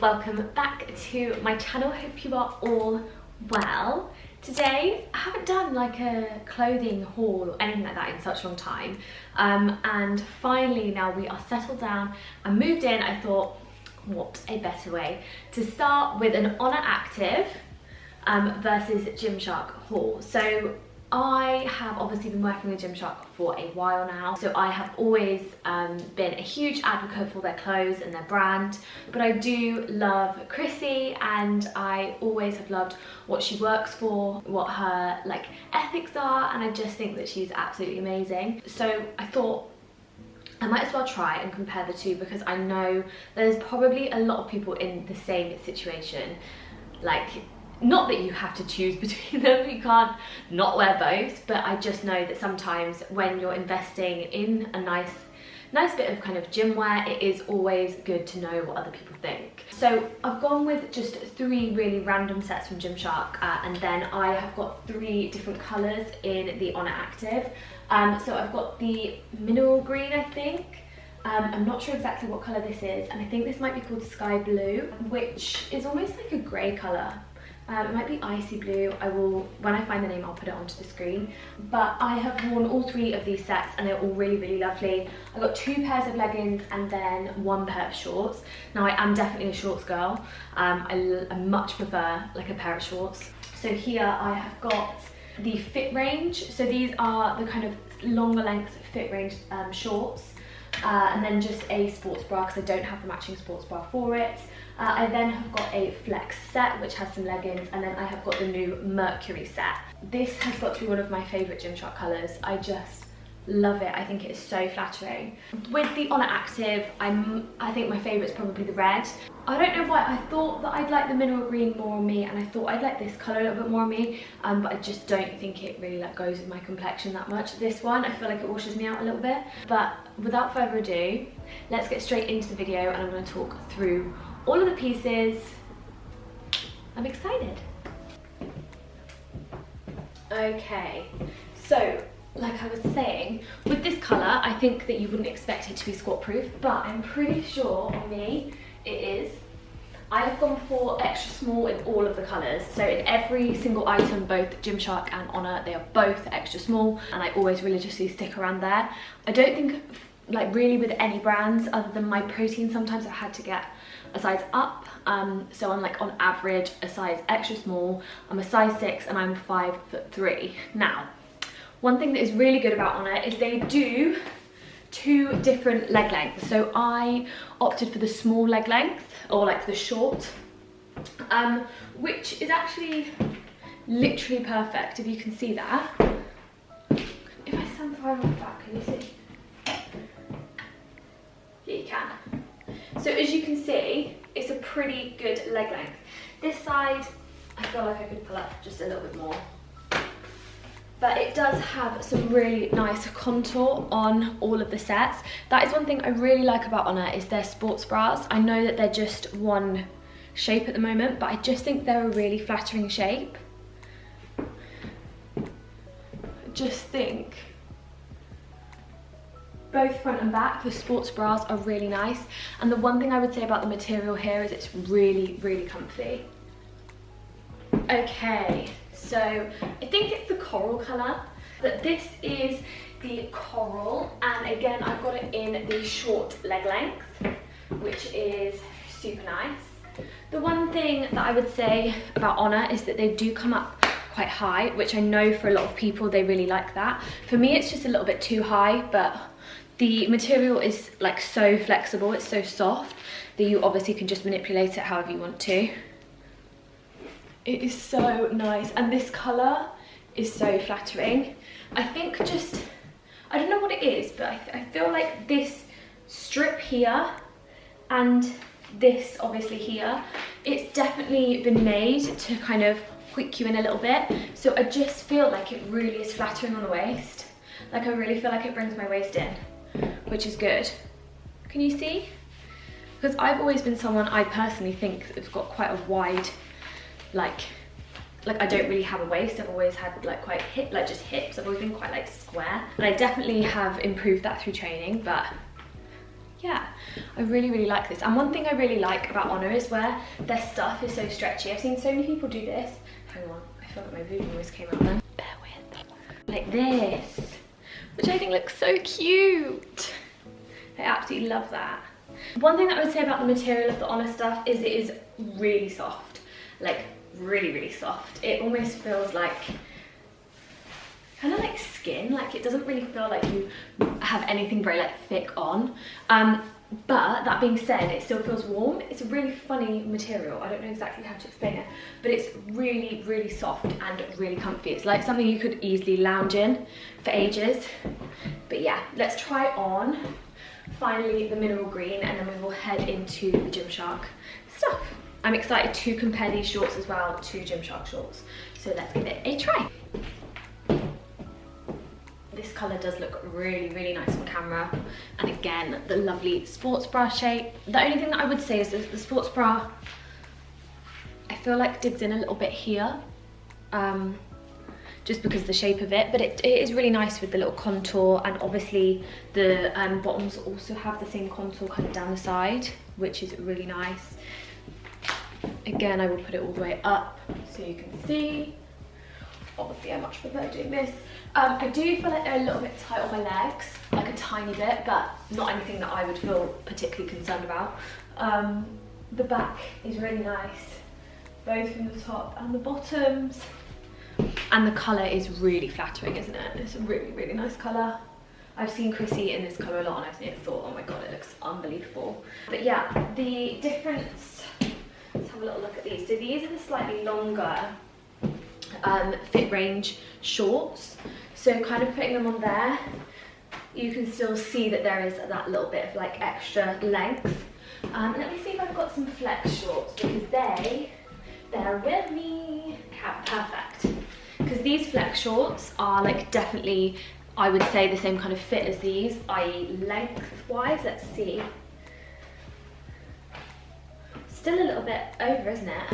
welcome back to my channel. Hope you are all well. Today I haven't done like a clothing haul or anything like that in such a long time, and finally now we are settled down and moved in. I thought, what a better way to start with an Honor Active versus GYMSHARK haul. So I have obviously been working with GYMSHARK for a while now, so I have always been a huge advocate for their clothes and their brand, but I do love Chrissy and I always have loved what she works for, what her like ethics are, and I just think that she's absolutely amazing. So I thought I might as well try and compare the two, because I know there's probably a lot of people in the same situation. Like, not that you have to choose between them, you can't not wear both, but I just know that sometimes when you're investing in a nice bit of kind of gym wear, it is always good to know what other people think. So I've gone with just 3 really random sets from GYMSHARK, and then I have got 3 different colours in the Honor Active. So I've got the mineral green, I think. I'm not sure exactly what colour this is, and I think this might be called sky blue, which is almost like a grey colour. It might be icy blue. I will, when I find the name, I'll put it onto the screen. But I have worn all 3 of these sets and they're all really, really lovely. I got 2 pairs of leggings and then 1 pair of shorts. Now I am definitely a shorts girl. I much prefer like a pair of shorts. So here I have got the fit range. So these are the kind of longer length fit range shorts. And then just a sports bra, because I don't have the matching sports bra for it. I then have got a flex set which has some leggings, and then I have got the new Mercury set. This has got to be one of my favourite GYMSHARK colours. I just love it. I think it is so flattering. With the Honor Active, I think my favourite is probably the red. I don't know why, I thought that I'd like the mineral green more on me, and I thought I'd like this colour a little bit more on me, but I just don't think it really like goes with my complexion that much. This one, I feel like it washes me out a little bit. But without further ado, let's get straight into the video, and I'm going to talk through all of the pieces. I'm excited. Okay, so like I was saying, with this colour, I think that you wouldn't expect it to be squat proof, but I'm pretty sure on me it is. I have gone for extra small in all of the colours. So in every single item, both GYMSHARK and Honor, they are both extra small, and I always religiously stick around there. I don't think like really with any brands other than my protein, sometimes I've had to get a size up. So I'm like on average a size extra small. I'm a size 6 and I'm 5'3". Now, one thing that is really good about Honor is they do 2 different leg lengths. So I opted for the small leg length, or like the short, which is actually literally perfect, if you can see that. If I stand far enough back, can you see? Yeah, you can. So as you can see, it's a pretty good leg length. This side, I feel like I could pull up just a little bit more. But it does have some really nice contour on all of the sets. That is one thing I really like about Honor, is their sports bras. I know that they're just one shape at the moment, but I just think they're a really flattering shape. I just think both front and back, the sports bras are really nice. And the one thing I would say about the material here is it's really, really comfy. Okay, so I think it's the coral colour, but this is the coral, and again I've got it in the short leg length, which is super nice. The one thing that I would say about Honor is that they do come up quite high, which I know for a lot of people they really like that. For me it's just a little bit too high, but the material is like so flexible, it's so soft that you obviously can just manipulate it however you want to. It is so nice, and this colour is so flattering. I think just, I don't know what it is, but I feel like this strip here and this obviously here, it's definitely been made to kind of hook you in a little bit. So I just feel like it really is flattering on the waist. Like I really feel like it brings my waist in, which is good. Can you see? Because I've always been someone, I personally think, that's got quite a wide, like I don't really have a waist. I've always had like quite just hips. I've always been quite like square, and I definitely have improved that through training, but yeah, I really like this. And one thing I really like about Honor is where their stuff is so stretchy. I've seen so many people do this. Hang on, I feel like my voodoo voice came out then. Bear with. Like this, which I think looks so cute. I absolutely love that. One thing that I would say about the material of the Honor stuff is it is really soft. Like really soft. It almost feels like kind of like skin. Like it doesn't really feel like you have anything very like thick on. But that being said, it still feels warm. It's a really funny material. I don't know exactly how to explain it, but it's really soft and really comfy. It's like something you could easily lounge in for ages. But yeah, let's try on finally the mineral green, and then we will head into the Gymshark stuff. I'm excited to compare these shorts as well to Gymshark shorts. So let's give it a try. This colour does look really nice on camera. And again, the lovely sports bra shape. The only thing that I would say is that the sports bra, I feel like digs in a little bit here. Just because of the shape of it, but it is really nice with the little contour, and obviously the bottoms also have the same contour kind of down the side, which is really nice. Again, I will put it all the way up so you can see. Obviously, I much prefer doing this. I do feel like they're a little bit tight on my legs, like a tiny bit, but not anything that I would feel particularly concerned about. The back is really nice, both from the top and the bottoms. And the colour is really flattering, isn't it? It's a really nice colour. I've seen Chrissy in this colour a lot, and I've thought, oh my god, it looks unbelievable. But yeah, the difference, let's have a little look at these. So these are the slightly longer fit range shorts. So kind of putting them on there, you can still see that there is that little bit of like extra length. Let me see if I've got some flex shorts, because they're with me. Perfect. Because these flex shorts are like definitely, I would say, the same kind of fit as these, i.e. length-wise. Let's see. Still a little bit over, isn't it?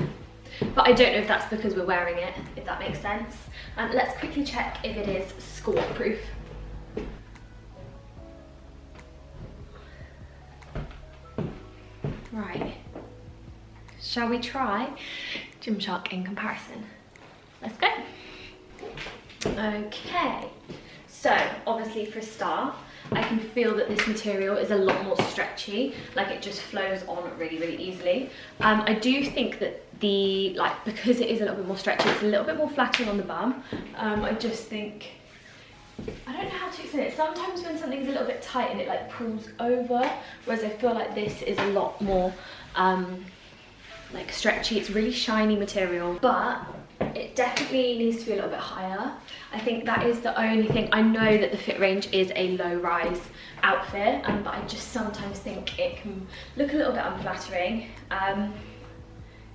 But I don't know if that's because we're wearing it, if that makes sense. Let's quickly check if it is score proof. Right. Shall we try Gymshark in comparison? Let's go. Okay, so obviously for a start, I can feel that this material is a lot more stretchy, like it just flows on really easily. I do think that because it is a little bit more stretchy, it's a little bit more flattering on the bum. I just think, I don't know how to explain it. Sometimes when something's a little bit tight and it like pulls over, whereas I feel like this is a lot more like stretchy. It's really shiny material, but it definitely needs to be a little bit higher. I think that is the only thing. I know that the fit range is a low rise outfit, but I just sometimes think it can look a little bit unflattering.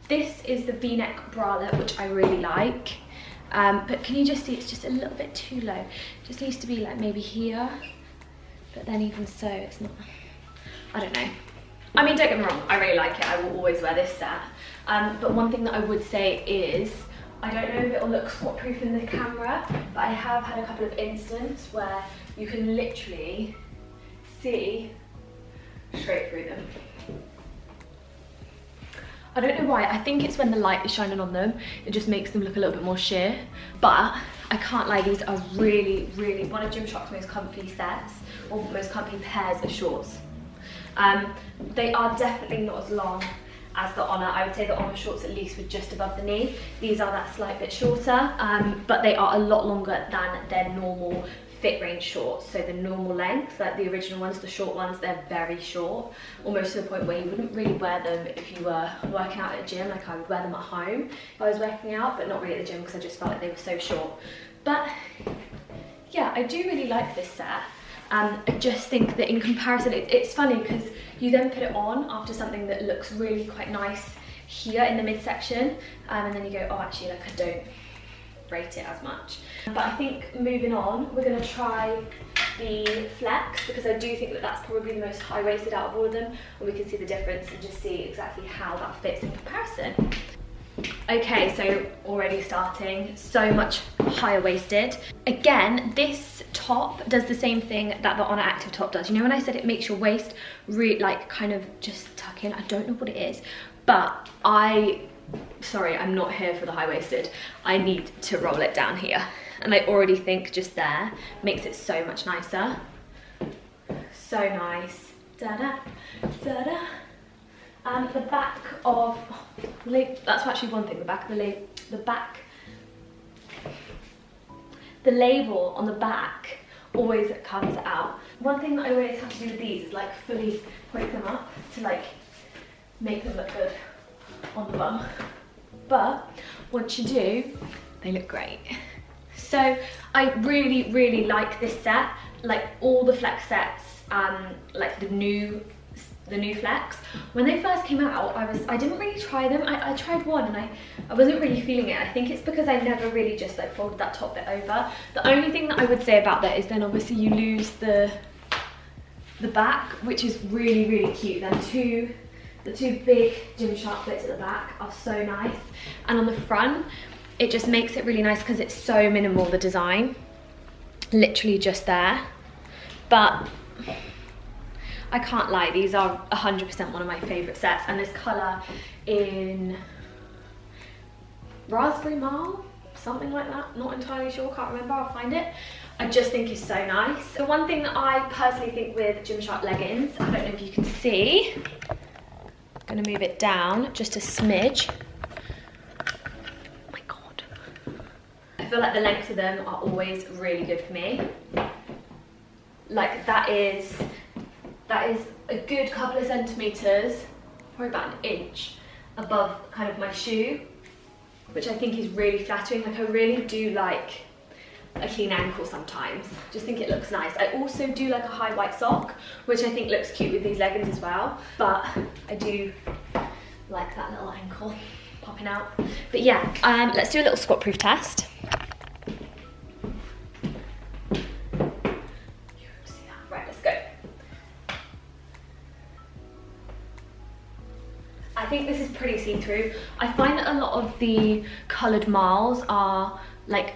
This is the V-neck bralette, which I really like. But can you just see it's just a little bit too low? It just needs to be like maybe here, but then even so, it's not, I don't know. I mean, don't get me wrong, I really like it. I will always wear this set. But one thing that I would say is, I don't know if it'll look squat proof in the camera, but I have had a couple of instances where you can literally see straight through them. I don't know why. I think it's when the light is shining on them, it just makes them look a little bit more sheer. But I can't lie, these are really one of Gymshark's most comfy sets, or most comfy pairs of shorts. They are definitely not as long as the Honor. I would say the Honor shorts at least were just above the knee. These are that slight bit shorter, but they are a lot longer than their normal fit range shorts. So the normal length, like the original ones, the short ones, they're very short, almost to the point where you wouldn't really wear them if you were working out at a gym. Like I would wear them at home if I was working out, but not really at the gym because I just felt like they were so short. But yeah, I do really like this set. I just think that in comparison, it's funny because you then put it on after something that looks really quite nice here in the midsection, and then you go, oh, actually, like I don't rate it as much. But I think moving on, we're going to try the flex, because I do think that that's probably the most high-waisted out of all of them, and we can see the difference and just see exactly how that fits in comparison. Okay, so already starting, so much higher waisted. Again, this top does the same thing that the Honor Active top does. You know when I said it makes your waist really like kind of just tuck in? I don't know what it is, but sorry, I'm not here for the high waisted. I need to roll it down here. And I already think just there makes it so much nicer. So nice. Da-da, da-da. And the back of, that's actually one thing, the label on the back always comes out. One thing that I always have to do with these is like fully hoik them up to like make them look good on the bum. But once you do, they look great. So I really, really like this set, like all the flex sets, like the new flex. When they first came out, I didn't really try them. I tried one and I wasn't really feeling it. I think it's because I never really just like folded that top bit over. The only thing that I would say about that is then obviously you lose the back, which is really, really cute. Then the two big Gymshark bits at the back are so nice. And on the front, it just makes it really nice because it's so minimal, the design. Literally just there. But I can't lie, these are 100% one of my favourite sets, and this colour in Raspberry Marl, something like that, not entirely sure, can't remember, I'll find it. I just think it's so nice. The one thing that I personally think with Gymshark leggings, I don't know if you can see, I'm going to move it down just a smidge. Oh my god. I feel like the length of them are always really good for me. Like that is a good couple of centimetres, probably about an inch above kind of my shoe, which I think is really flattering. Like I really do like a clean ankle sometimes. Just think it looks nice. I also do like a high white sock, which I think looks cute with these leggings as well. But I do like that little ankle popping out. But yeah, let's do a little squat proof test. I think this is pretty see-through. I find that a lot of the coloured marls are like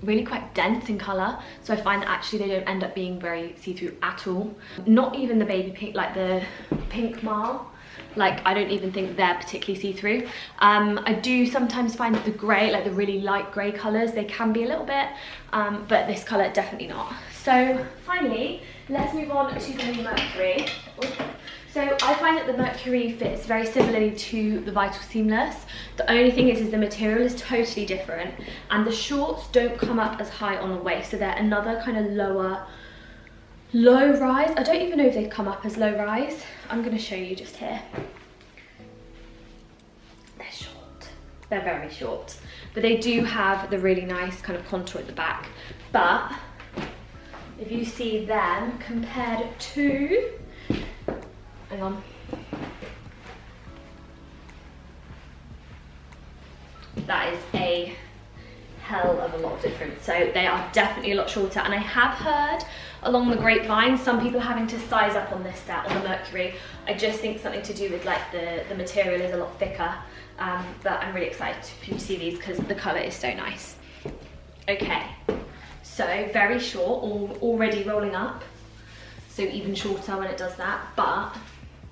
really quite dense in colour, so I find that actually they don't end up being very see-through at all. Not even the baby pink, like the pink marl, like I don't even think they're particularly see-through. I do sometimes find that the grey, like the really light grey colours, they can be a little bit, but this colour definitely not. So finally, let's move on to the new Mercury. So I find that the Mercury fits very similarly to the Vital Seamless. The only thing is the material is totally different, and the shorts don't come up as high on the waist, so they're another kind of low rise. I don't even know if they come up as low rise. I'm going to show you just here. They're short. They're very short, but they do have the really nice kind of contour at the back. But if you see them compared to, hang on. That is a hell of a lot different. So they are definitely a lot shorter, and I have heard along the grapevine some people having to size up on this set, on the Mercury. I just think something to do with like the material is a lot thicker, but I'm really excited for you to see these because the colour is so nice. Okay, so very short, already rolling up, so even shorter when it does that, but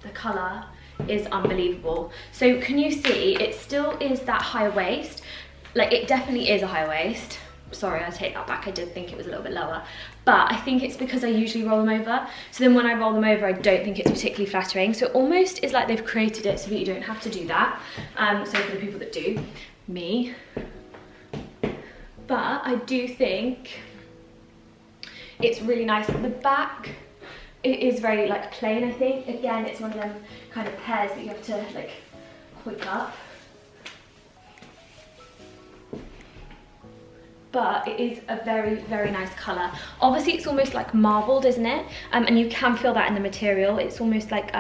the colour is unbelievable. So can you see it still is that high waist? Like it definitely is a high waist. Sorry, I take that back, I did think it was a little bit lower, but I think it's because I usually roll them over, so then when I roll them over I don't think it's particularly flattering. So it almost is like they've created it so that you don't have to do that, so for the people that do, me. But I do think it's really nice at the back. It is very like plain, I think. Again, it's one of them kind of pairs that you have to like hoik up. But it is a very, very nice colour. Obviously it's almost like marbled, isn't it? And you can feel that in the material. It's almost like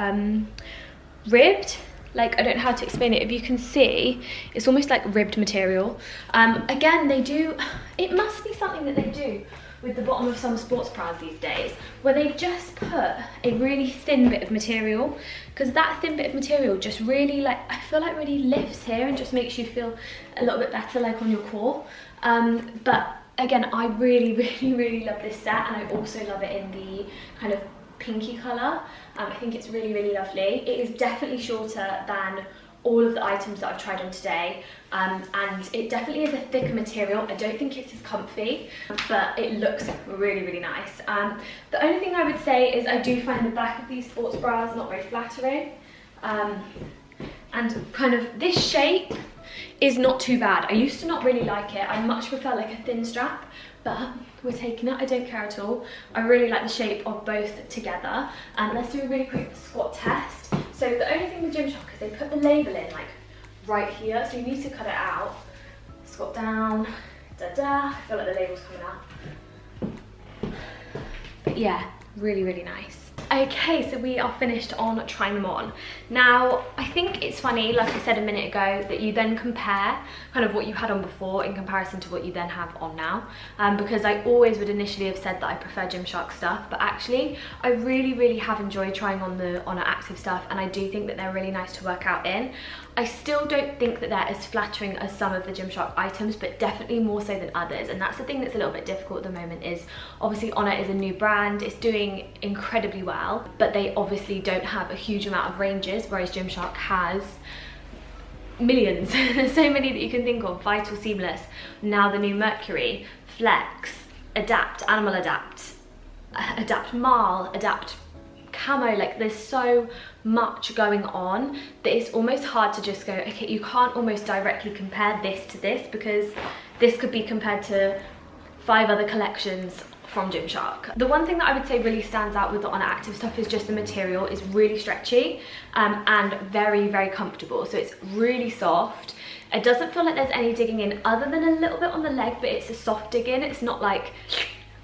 ribbed. Like, I don't know how to explain it. If you can see, it's almost like ribbed material. Again, they do, it must be something that they do with the bottom of some sports bras these days, where they just put a really thin bit of material, because that thin bit of material just really, like, I feel like really lifts here and just makes you feel a little bit better, like on your core. But again, I really love this set, and I also love it in the kind of pinky colour. I think it's really lovely. It is definitely shorter than all of the items that I've tried on today, and it definitely is a thicker material. I don't think it's as comfy, but it looks really nice. The only thing I would say is I do find the back of these sports bras not very flattering, and kind of this shape is not too bad. I used to not really like it. I much prefer like a thin strap, but we're taking it. I don't care at all. I really like the shape of both together. And let's do a really quick squat test. So the only thing with GYMSHARK is they put the label in like right here, so you need to cut it out. Squat down, I feel like the label's coming out. But yeah, really nice. Okay, so we are finished on trying them on. Now, I think it's funny, like I said a minute ago, that you then compare kind of what you had on before in comparison to what you then have on now. Because I always would initially have said that I prefer GYMSHARK stuff, but actually I really have enjoyed trying on the ONER Active stuff, and I do think that they're really nice to work out in. I still don't think that they're as flattering as some of the GYMSHARK items, but definitely more so than others. And that's the thing that's a little bit difficult at the moment, is obviously ONER is a new brand, it's doing incredibly well, but they obviously don't have a huge amount of ranges, whereas GYMSHARK has millions. There's so many that you can think of: Vital, Seamless, now the new Mercury, Flex, Adapt, Animal Adapt, Adapt Marl, Adapt Camo. Like, there's so much going on that it's almost hard to just go, okay, you can't almost directly compare this to this, because this could be compared to 5 other collections from GYMSHARK. The one thing that I would say really stands out with the ONER Active stuff is just the material is really stretchy and very comfortable. So it's really soft. It doesn't feel like there's any digging in other than a little bit on the leg, but it's a soft dig in. It's not like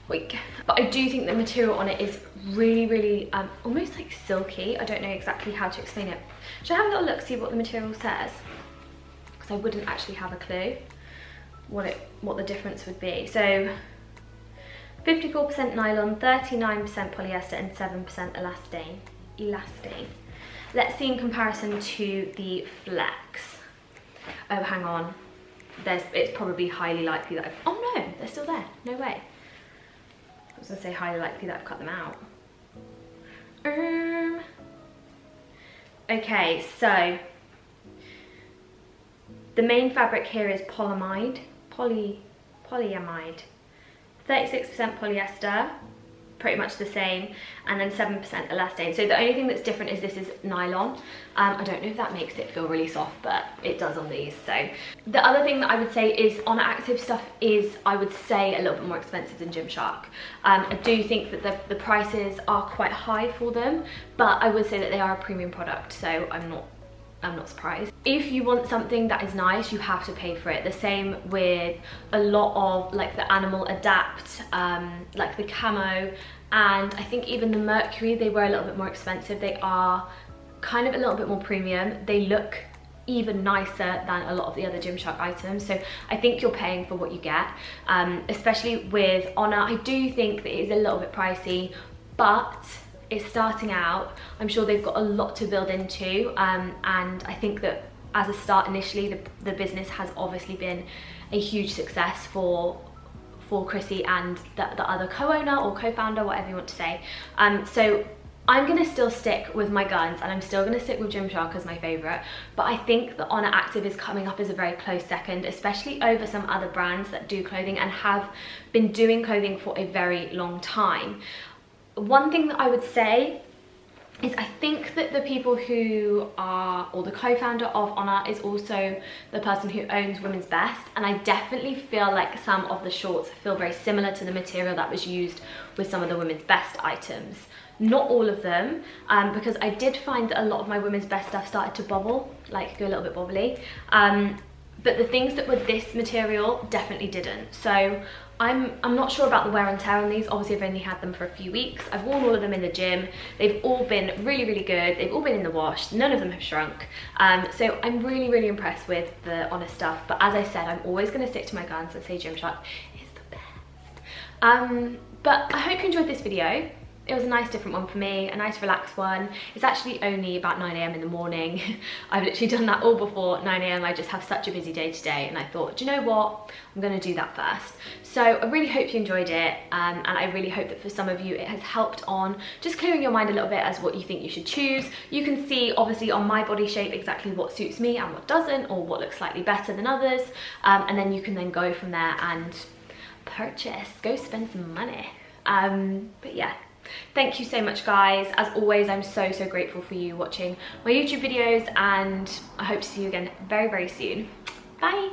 weak. But I do think the material on it is really almost like silky. I don't know exactly how to explain it. Should I have a little look, see what the material says? Because I wouldn't actually have a clue what the difference would be. So 54% nylon, 39% polyester, and 7% elastane. Let's see in comparison to the Flex. Oh, hang on. It's probably highly likely that oh no, they're still there. No way. I was gonna say highly likely that I've cut them out. Okay, so the main fabric here is polyamide, 36% polyester, pretty much the same, and then 7% elastane. So the only thing that's different is this is nylon. I don't know if that makes it feel really soft, but it does on these. So the other thing that I would say is ONER Active stuff is, I would say, a little bit more expensive than GYMSHARK. I do think that the prices are quite high for them, but I would say that they are a premium product, so I'm not surprised. If you want something that is nice, you have to pay for it. The same with a lot of like the Animal Adapt, like the Camo, and I think even the Mercury, they were a little bit more expensive. They are kind of a little bit more premium. They look even nicer than a lot of the other GYMSHARK items, so I think you're paying for what you get. Especially with ONER, I do think that it is a little bit pricey, but it's starting out. I'm sure they've got a lot to build into, and I think that as a start initially, the business has obviously been a huge success for Chrissy and the other co-owner or co-founder, whatever you want to say. So I'm gonna still stick with my guns, and I'm still gonna stick with GYMSHARK as my favorite, but I think that ONER Active is coming up as a very close second, especially over some other brands that do clothing and have been doing clothing for a very long time. One thing that I would say is I think that the people who are, or the co-founder of ONER is also the person who owns Women's Best, and I definitely feel like some of the shorts feel very similar to the material that was used with some of the Women's Best items. Not all of them, because I did find that a lot of my Women's Best stuff started to bobble, like go a little bit wobbly. But the things that were this material definitely didn't. So I'm not sure about the wear and tear on these. Obviously I've only had them for a few weeks. I've worn all of them in the gym. They've all been really good. They've all been in the wash. None of them have shrunk. So I'm really impressed with the ONER stuff. But as I said, I'm always going to stick to my guns and say GYMSHARK is the best. But I hope you enjoyed this video. It was a nice different one for me, a nice relaxed one. It's actually only about 9 AM in the morning. I've literally done that all before 9 AM. I just have such a busy day today, and I thought, do you know what? I'm gonna do that first. So I really hope you enjoyed it, and I really hope that for some of you it has helped on just clearing your mind a little bit as what you think you should choose. You can see obviously on my body shape exactly what suits me and what doesn't, or what looks slightly better than others, and then you can then go from there and purchase, go spend some money. But yeah. Thank you so much, guys. As always, I'm so grateful for you watching my YouTube videos, and I hope to see you again very soon. Bye.